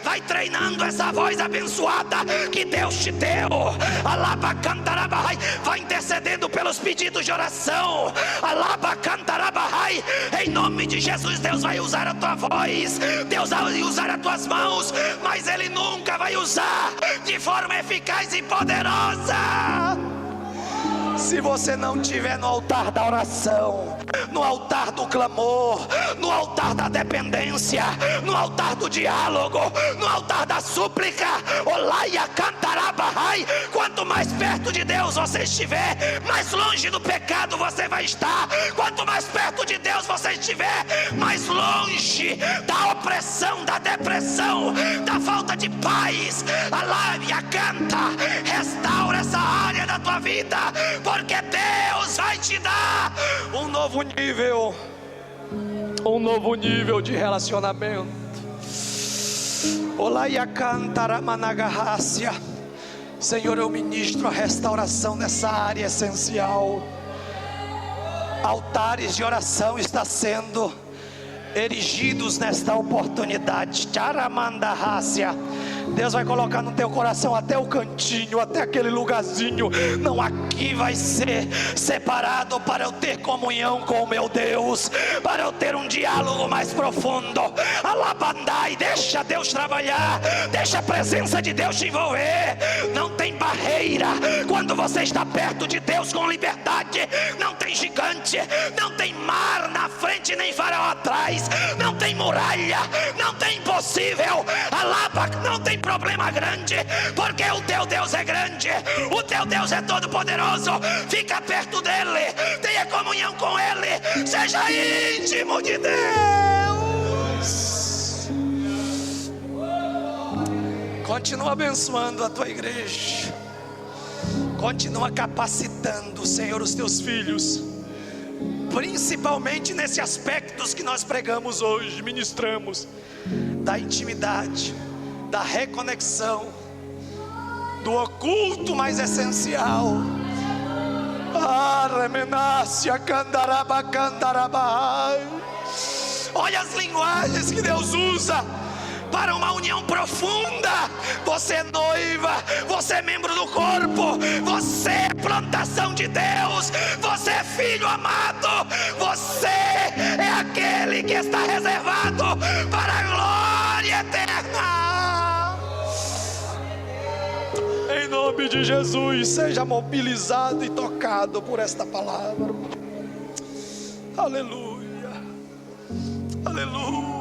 vai treinando essa voz abençoada que Deus te deu. Alabacantarabahai. Vai intercedendo pelos pedidos de oração. Alabacantarabahai. Em nome de Jesus, Deus vai usar a tua voz, Deus vai usar as tuas mãos, mas Ele nunca vai usar de forma eficaz e poderosa se você não estiver no altar da oração, no altar do clamor, no altar da dependência, no altar do diálogo, no altar da súplica. Olaia cantarabahai. Quanto mais perto de Deus você estiver, mais longe do pecado você vai estar. Quanto mais perto de Deus você estiver, mais longe da opressão, da depressão, da falta de paz. Alaia canta. Restaura essa área da tua vida, porque Deus vai te dar um novo nível de relacionamento. Olaia cantaramanagahácia. Senhor, eu ministro a restauração nessa área essencial. Altares de oração estão sendo erigidos nesta oportunidade. Charamandahácia. Deus vai colocar no teu coração até o cantinho, até aquele lugarzinho. Não, aqui vai ser separado para eu ter comunhão com o meu Deus, para eu ter um diálogo mais profundo. Alabandai, deixa Deus trabalhar, deixa a presença de Deus te envolver. Não tem barreira quando você está perto de Deus com liberdade. Não tem gigante, não tem mar na frente nem faraó atrás, não tem muralha, não tem impossível. Alaba, não tem problema grande, porque o teu Deus é grande, o teu Deus é todo poderoso. Fica perto dele, tenha comunhão com ele, seja íntimo de Deus. Continua abençoando a tua igreja, continua capacitando, Senhor, os teus filhos, principalmente nesses aspectos que nós pregamos hoje, ministramos, da intimidade, da reconexão, do oculto mais essencial. Olha as linguagens que Deus usa para uma união profunda. Você é noiva, você é membro do corpo, você é plantação de Deus, você é filho amado, você é aquele que está reservado para a glória eterna. Em nome de Jesus, seja mobilizado e tocado por esta palavra. Aleluia, aleluia.